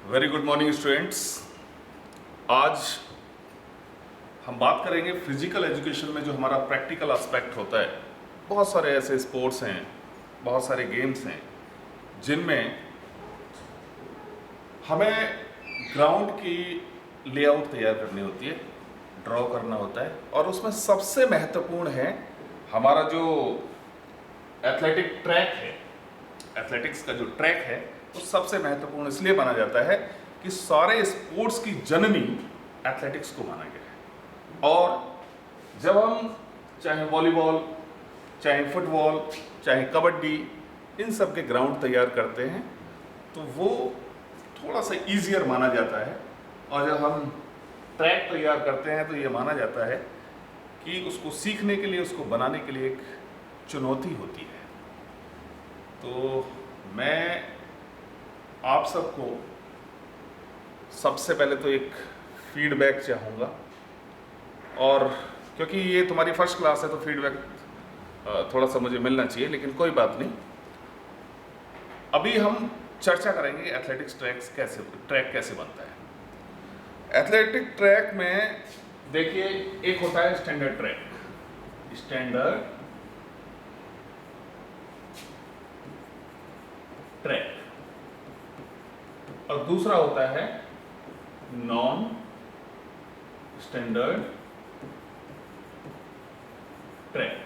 Very good morning students. आज हम बात करेंगे फिजिकल एजुकेशन में जो हमारा प्रैक्टिकल एस्पेक्ट होता है। बहुत सारे ऐसे स्पोर्ट्स हैं, बहुत सारे गेम्स हैं जिनमें हमें ग्राउंड की लेआउट तैयार करनी होती है, ड्रॉ करना होता है, और उसमें सबसे महत्वपूर्ण है हमारा जो एथलेटिक ट्रैक है। एथलेटिक्स का जो ट्रैक है वो सबसे महत्वपूर्ण इसलिए माना जाता है कि सारे स्पोर्ट्स की जननी एथलेटिक्स को माना गया है। और जब हम चाहे वॉलीबॉल, चाहे फुटबॉल, चाहे कबड्डी, इन सब के ग्राउंड तैयार करते हैं तो वो थोड़ा सा ईजियर माना जाता है। और जब हम ट्रैक तैयार करते हैं तो ये माना जाता है कि उसको सीखने के लिए, उसको बनाने के लिए एक चुनौती होती है। तो मैं आप सबको सबसे पहले तो एक फीडबैक चाहूँगा, और क्योंकि ये तुम्हारी फर्स्ट क्लास है तो फीडबैक थोड़ा सा मुझे मिलना चाहिए, लेकिन कोई बात नहीं। अभी हम चर्चा करेंगे एथलेटिक्स ट्रैक कैसे बनता है। एथलेटिक ट्रैक में देखिए, एक होता है स्टैंडर्ड ट्रैक, और दूसरा होता है non standard track.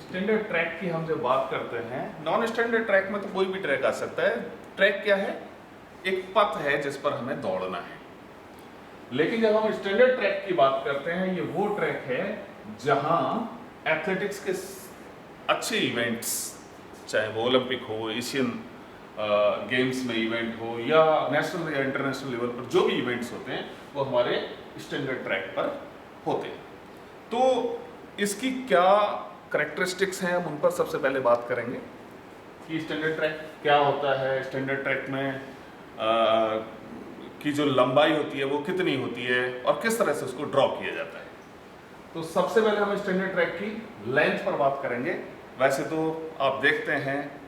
Standard track की हम जब बात करते हैं, नॉन स्टैंडर्ड ट्रैक में तो कोई भी ट्रैक आ सकता है। ट्रैक क्या है? एक पथ है जिस पर हमें दौड़ना है। लेकिन जब हम स्टैंडर्ड ट्रैक की बात करते हैं, ये वो ट्रैक है जहां एथलेटिक्स के अच्छे इवेंट्स, चाहे वो ओलंपिक हो, एशियन गेम्स में इवेंट हो, या नेशनल या इंटरनेशनल लेवल पर जो भी इवेंट्स होते हैं वो हमारे स्टैंडर्ड ट्रैक पर होते हैं। तो इसकी क्या करैक्टरिस्टिक्स हैं, हम उन पर सबसे पहले बात करेंगे कि स्टैंडर्ड ट्रैक क्या होता है। स्टैंडर्ड ट्रैक में की जो लंबाई होती है वो कितनी होती है और किस तरह से उसको ड्रॉ किया जाता है। तो सबसे पहले हम स्टैंडर्ड ट्रैक की लेंथ पर बात करेंगे। वैसे तो आप देखते हैं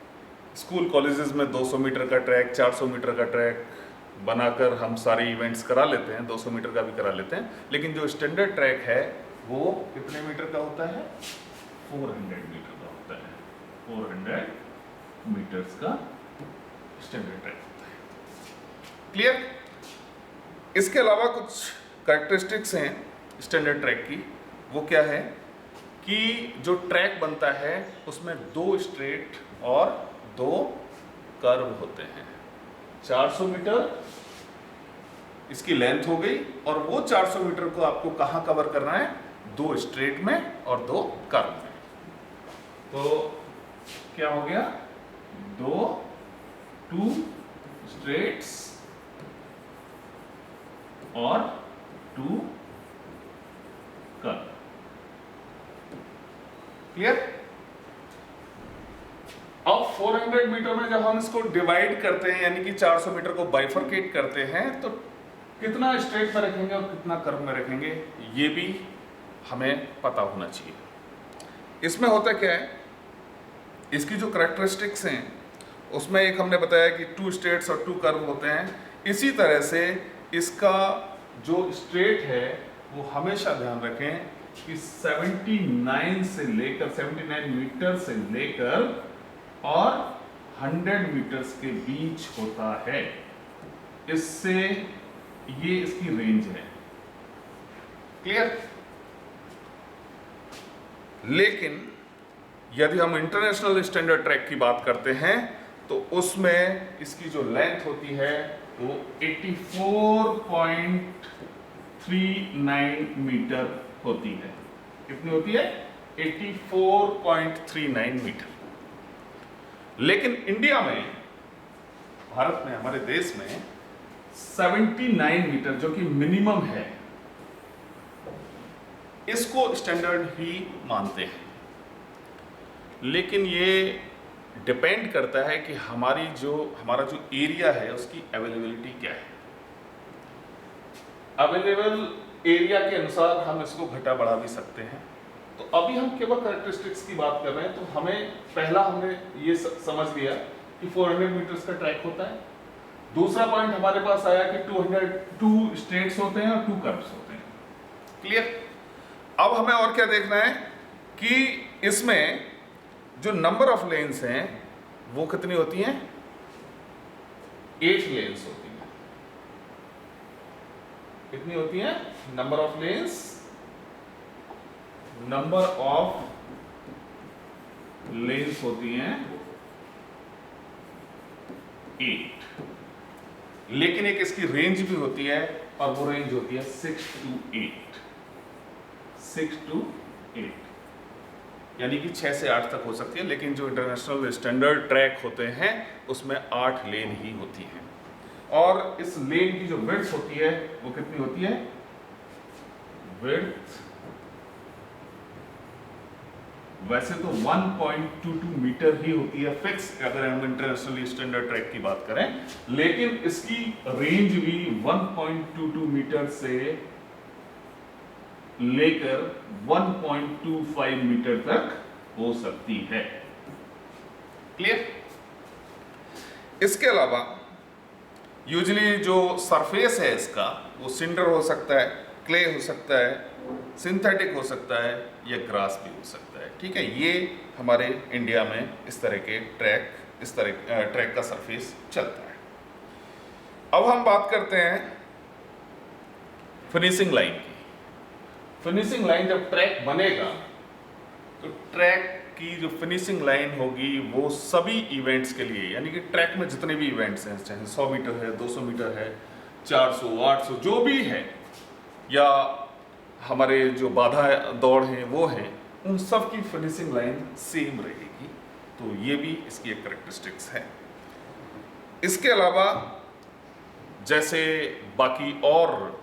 स्कूल कॉलेजेस में 200 मीटर का ट्रैक, 400 मीटर का ट्रैक बनाकर हम सारे इवेंट्स करा लेते हैं, 200 मीटर का भी करा लेते हैं। लेकिन जो स्टैंडर्ड ट्रैक है वो कितने मीटर का होता है? 400 मीटर का होता है। 400 मीटर्स का स्टैंडर्ड ट्रैक होता है। क्लियर? इसके अलावा कुछ कैरेक्टरिस्टिक्स हैं स्टैंडर्ड ट्रैक की। वो क्या है कि जो ट्रैक बनता है उसमें 2 स्ट्रेट और 2 कर्व होते हैं। 400 मीटर इसकी लेंथ हो गई, और वो 400 मीटर को आपको कहाँ कवर करना है? 2 स्ट्रेट में और 2 कर्व में। तो क्या हो गया? 2 स्ट्रेट्स और 2 कर्व। क्लियर? अब 400 मीटर में जब हम इसको डिवाइड करते हैं, यानी कि 400 मीटर को बाइफरकेट करते हैं, तो कितना स्ट्रेट में रखेंगे और कितना कर्व में रखेंगे, ये भी हमें पता होना चाहिए। इसमें होता क्या है, इसकी जो करैक्टरिस्टिक्स हैं उसमें एक हमने बताया कि 2 स्ट्रेट्स और 2 कर्व होते हैं। इसी तरह से इसका जो स्ट्रेट है वो हमेशा ध्यान रखें कि 79 मीटर से लेकर और 100 मीटर्स के बीच होता है। इससे ये इसकी रेंज है। क्लियर? लेकिन यदि हम इंटरनेशनल स्टैंडर्ड ट्रैक की बात करते हैं तो उसमें इसकी जो लेंथ होती है वो 84.39 मीटर होती है। कितनी होती है? 84.39 मीटर। लेकिन इंडिया में, भारत में, हमारे देश में 79 मीटर जो कि मिनिमम है, इसको स्टैंडर्ड ही मानते हैं। लेकिन ये डिपेंड करता है कि हमारा जो एरिया है उसकी अवेलेबिलिटी क्या है। अवेलेबल एरिया के अनुसार हम इसको घटा बढ़ा भी सकते हैं। तो अभी हम केवल कैरेक्टरिस्टिक्स की बात कर रहे हैं। तो हमने ये समझ लिया कि 400 मीटर्स का ट्रैक होता है, दूसरा पॉइंट हमारे पास आया कि 202 स्टेट्स होते हैं और 2 कर्व्स होते हैं। क्लियर? अब हमें और क्या देखना है कि इसमें जो नंबर ऑफ लेन्स हैं वो कितनी होती हैं? 8 लेन्स होती हैं। कितनी होती हैं? Number of lens, number of lens होती हैं 8, लेकिन एक इसकी रेंज भी होती है और वो रेंज होती है 6 to 8, 6 to 8, यानी कि 6 से 8 तक हो सकती है, लेकिन जो इंटरनेशनल स्टैंडर्ड ट्रैक होते हैं उसमें 8 लेन ही होती हैं। और इस लेन की जो विड्थ होती है वो कितनी होती है? विड्थ वैसे तो 1.22 मीटर ही होती है फिक्स, अगर हम इंटरनेशनल स्टैंडर्ड ट्रैक की बात करें, लेकिन इसकी रेंज भी 1.22 मीटर से लेकर 1.25 मीटर तक हो सकती है। क्लियर? इसके अलावा यूजुअली जो सरफेस है इसका वो सिंडर हो सकता है, क्ले हो सकता है, सिंथेटिक हो सकता है या ग्रास भी हो सकता है। ठीक है, ये हमारे इंडिया में इस तरह के ट्रैक का सरफेस चलता है। अब हम बात करते हैं फिनिशिंग लाइन की। फिनिशिंग लाइन जब ट्रैक बनेगा तो ट्रैक की जो फिनिशिंग लाइन होगी वो सभी इवेंट्स के लिए, यानी कि ट्रैक में जितने भी इवेंट्स हैं, चाहे 100 मीटर है, 200 मीटर है, 400, 800 जो भी है, या हमारे जो बाधा दौड़ हैं वो हैं, उन सब की फिनिशिंग लाइन सेम रहेगी। तो ये भी इसकी एक कैरेक्टरिस्टिक्स है। इसके अलावा जैसे बाकी और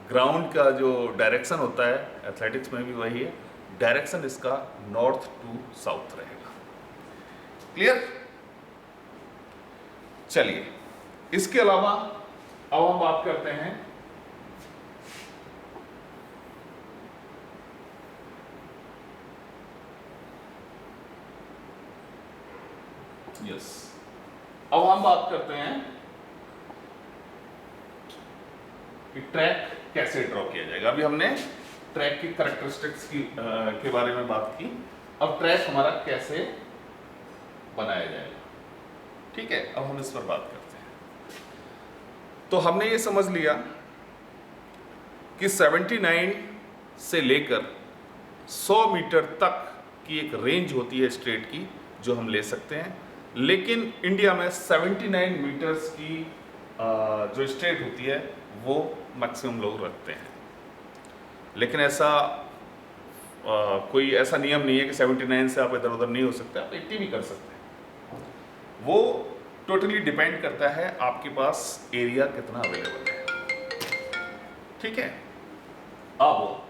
ग्राउंड का जो डायरेक्शन होता है, एथलेटिक्स में भी वही है, डायरेक्शन इसका नॉर्थ टू साउथ रहेगा। क्लियर? चलिए, इसके अलावा अब हम बात करते हैं अब हम बात करते हैं कि ट्रैक कैसे ड्रॉ किया जाएगा। अभी हमने ट्रैक की कैरेक्टरिस्टिक्स के बारे में बात की, अब ट्रैक हमारा कैसे बनाया जाएगा। ठीक है, अब हम इस पर बात करते हैं। तो हमने ये समझ लिया कि 79 से लेकर 100 मीटर तक की एक रेंज होती है स्ट्रेट की जो हम ले सकते हैं, लेकिन इंडिया में 79 मीटर्स की जो स्ट्रेट होती है वो मैक्सिमम लोग रखते हैं। लेकिन ऐसा कोई ऐसा नियम नहीं है कि 79 से आप इधर उधर नहीं हो सकते, आप 80 भी कर सकते हैं। वो टोटली डिपेंड करता है आपके पास एरिया कितना अवेलेबल है। ठीक है, अब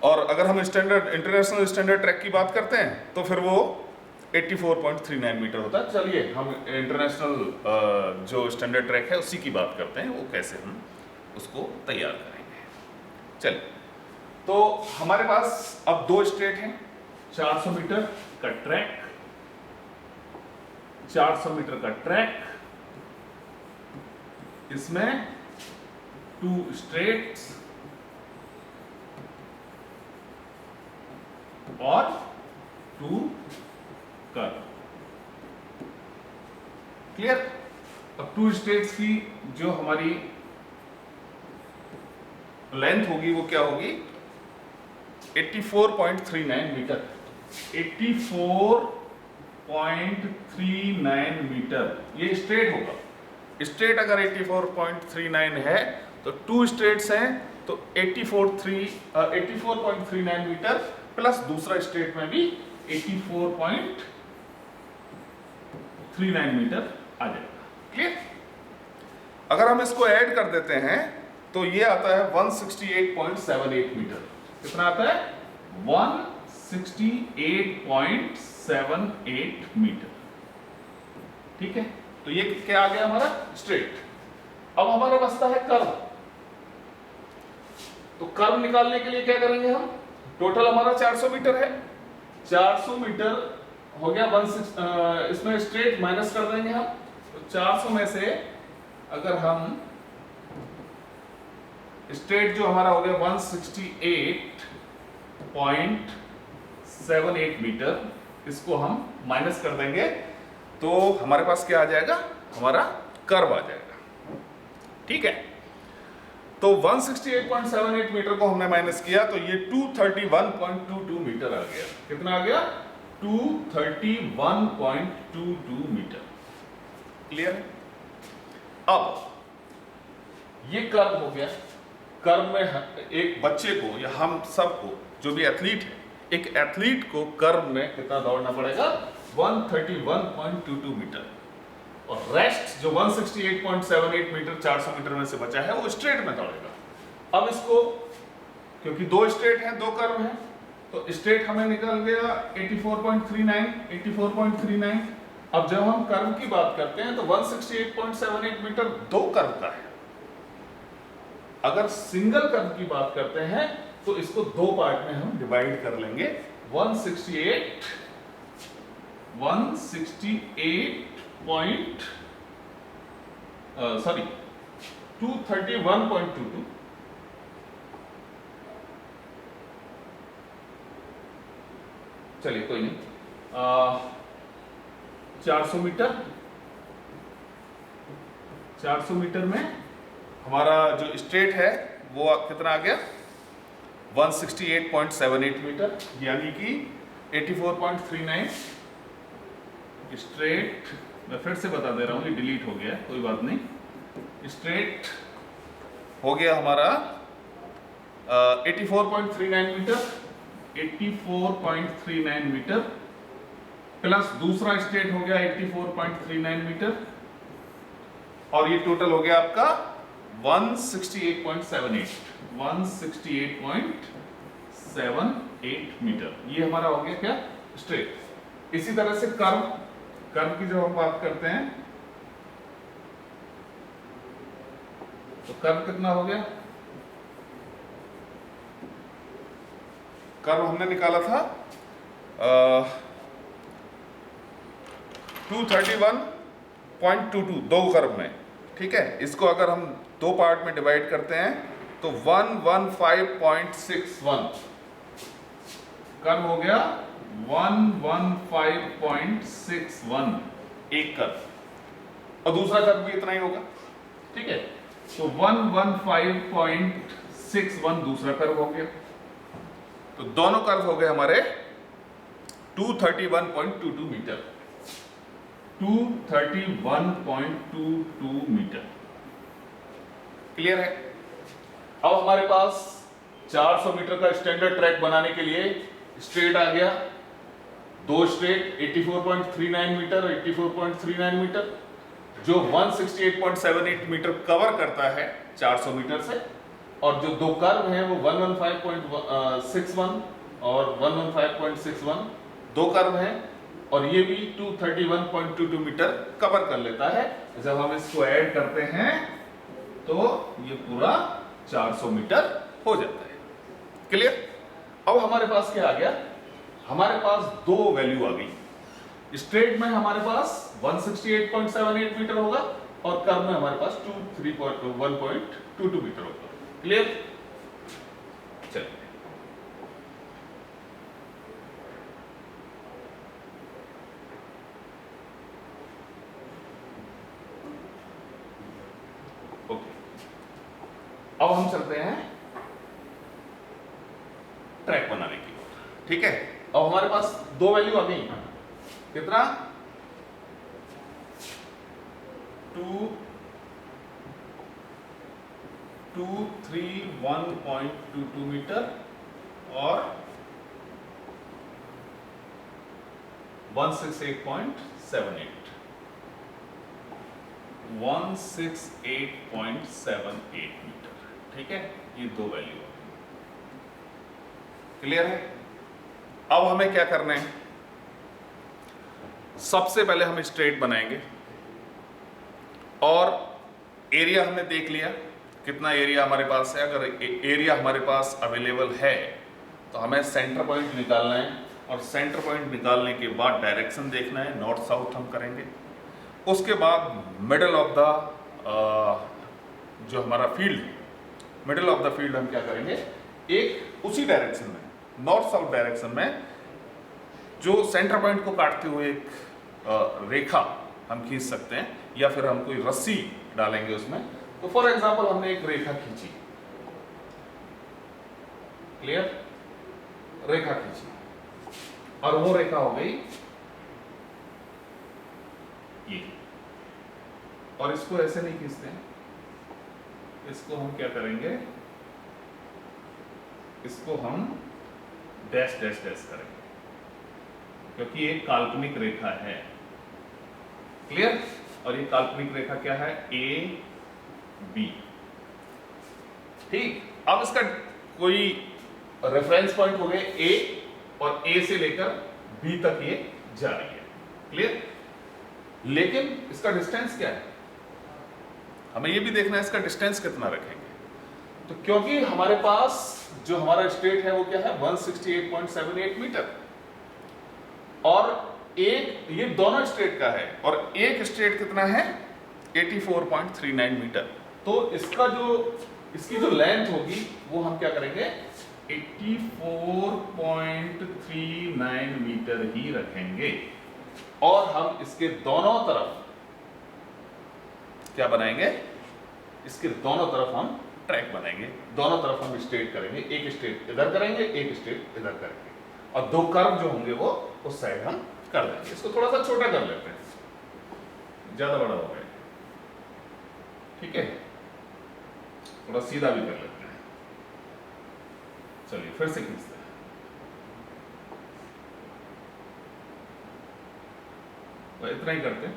और अगर हम इंटरनेशनल स्टैंडर्ड ट्रैक की बात करते हैं तो फिर वो 84.39 मीटर होता है। चलिए हम इंटरनेशनल जो स्टैंडर्ड ट्रैक है उसी की बात करते हैं, वो कैसे हम उसको तैयार करेंगे। चलिए, तो हमारे पास अब 2 स्ट्रेट हैं, 400 मीटर का ट्रैक, 400 मीटर का ट्रैक, इसमें 2 स्ट्रेट्स और 2 कर्व। क्लियर? अब 2 स्ट्रेट्स की जो हमारी लेंथ होगी वो क्या होगी? 84.39 मीटर। 84.39 मीटर ये स्ट्रेट होगा। स्ट्रेट अगर 84.39 है तो 2 स्ट्रेट्स हैं तो 84.39 मीटर प्लस दूसरा स्ट्रेट में भी 84.39 मीटर आ जाएगा। क्लियर? अगर हम इसको ऐड कर देते हैं तो ये आता है 168.78 मीटर। कितना आता है? 168.78 मीटर। ठीक है, तो ये क्या आ गया हमारा? स्ट्रेट। अब हमारा बचता है कर्व। तो कर्व निकालने के लिए क्या करेंगे हम? टोटल हमारा 400 मीटर है, 400 मीटर हो गया इसमें स्ट्रेट माइनस कर देंगे हम, तो 400 में से अगर हम स्ट्रेट जो हमारा हो गया 168.78 मीटर, इसको हम माइनस कर देंगे तो हमारे पास क्या आ जाएगा, हमारा कर्व आ जाएगा। ठीक है, तो 168.78 मीटर को हमने माइनस किया तो ये 231.22 मीटर आ गया। कितना आ गया? 231.22 मीटर। क्लियर है? अब ये कर्व हो गया। कर्व में एक बच्चे को या हम सबको, जो भी एथलीट है, एक एथलीट को कर्व में कितना दौड़ना पड़ेगा? 131.22 मीटर। और रेस्ट जो 168.78 मीटर 400 मीटर में से बचा है वो स्ट्रेट में दौड़ेगा। अब इसको, क्योंकि दो स्ट्रेट हैं, दो कर्व हैं, तो स्ट्रेट हमें निकल गया 84.39। अब जब हम कर्व की बात करते हैं तो 168.78 मीटर दो कर्व का है। अगर सिंगल कर्व की बात करते हैं तो इसको दो पार्ट में हम डिवाइड कर लेंगे। 231.22। चलिए कोई नहीं, 400 मीटर में हमारा जो स्ट्रेट है वो कितना आ गया? 168.78 मीटर, यानी कि 84.39। स्ट्रेट मैं फिर से बता दे रहा हूं, ये डिलीट हो गया है, कोई बात नहीं। स्ट्रेट हो गया हमारा 84.39 मीटर, 84.39 मीटर प्लस दूसरा स्ट्रेट हो गया 84.39 मीटर, और ये टोटल हो गया आपका 168.78 मीटर। ये हमारा हो गया क्या? स्ट्रेट। इसी तरह से कर्व की जब हम बात करते हैं तो कर्व कितना हो गया? कर्व हमने निकाला था 231.22 दो कर्व में। ठीक है, इसको अगर हम दो पार्ट में डिवाइड करते हैं तो 115.61 कर्व हो गया। 115.61 एक कर्व, और दूसरा कर्व भी इतना ही होगा। ठीक है, तो 115.61 दूसरा कर्व हो गया। तो दोनों कर्व हो गए हमारे 231.22 मीटर। 231.22 मीटर। क्लियर है? अब हमारे पास 400 मीटर का स्टैंडर्ड ट्रैक बनाने के लिए स्ट्रेट आ गया, दो स्ट्रेट 84.39 मीटर और 84.39 मीटर, जो 168.78 मीटर कवर करता है 400 मीटर से, और जो दो कर्व हैं वो 115.61 और 115.61 दो कर्व हैं, और ये भी 231.22 मीटर कवर कर लेता है। जब हम इसको ऐड करते हैं तो ये पूरा 400 मीटर हो जाता है। क्लियर? अब हमारे पास क्या आ गया? हमारे पास दो वैल्यू आ गई। स्ट्रेट में हमारे पास 168.78 मीटर होगा और कर्व में हमारे पास 1.22 मीटर होगा। क्लियर? चलिए, ओके, अब हम चलते हैं ट्रैक बनाने की। ठीक है, अब हमारे पास दो वैल्यू आ गई। कितना? 231.22 मीटर और 168.78 मीटर। ठीक है, ये दो वैल्यू। क्लियर है? अब हमें क्या करना है? सबसे पहले हम स्ट्रेट बनाएंगे, और एरिया हमने देख लिया कितना एरिया हमारे पास है। अगर एरिया हमारे पास अवेलेबल है तो हमें सेंटर पॉइंट निकालना है, और सेंटर पॉइंट निकालने के बाद डायरेक्शन देखना है, नॉर्थ साउथ हम करेंगे। उसके बाद मिडल ऑफ द जो हमारा field, middle of the field हम क्या करेंगे, एक उसी डायरेक्शन में, नॉर्थ साउथ डायरेक्शन में, जो सेंटर पॉइंट को काटते हुए एक रेखा हम खींच सकते हैं, या फिर हम कोई रस्सी डालेंगे उसमें। तो फॉर एग्जांपल हमने एक रेखा खींची, क्लियर, रेखा खींची, और वो रेखा हो गई ये, और इसको ऐसे नहीं खींचते हैं, इसको हम क्या करेंगे, इसको हम डैश डैश डैश करेंगे, क्योंकि एक काल्पनिक रेखा है, क्लियर। और ये काल्पनिक रेखा क्या है, ए बी, ठीक। अब इसका कोई रेफरेंस पॉइंट हो गए ए, और ए से लेकर बी तक ये जा रही है, क्लियर। लेकिन इसका डिस्टेंस क्या है, हमें ये भी देखना है इसका डिस्टेंस कितना रखेंगे। तो क्योंकि हमारे पास जो हमारा स्टेट है वो क्या है, 168.78 मीटर, और एक ये दोनों स्टेट का है, और एक स्टेट कितना है, 84.39 मीटर। तो इसका जो, इसकी जो लेंथ होगी वो हम क्या करेंगे, 84.39 मीटर ही रखेंगे, और हम इसके दोनों तरफ क्या बनाएंगे, इसके दोनों तरफ हम ट्रैक बनाएंगे, दोनों तरफ हम स्ट्रेट करेंगे, एक स्ट्रेट इधर करेंगे, एक स्ट्रेट इधर करेंगे, और दो कर्व जो होंगे वो उस साइड हम कर देंगे। इसको थोड़ा सा छोटा कर लेते हैं, ज्यादा बड़ा हो गया, ठीक है, थोड़ा सीधा भी कर लेते हैं। चलिए फिर से खींचते हैं, तो इतना ही करते हैं।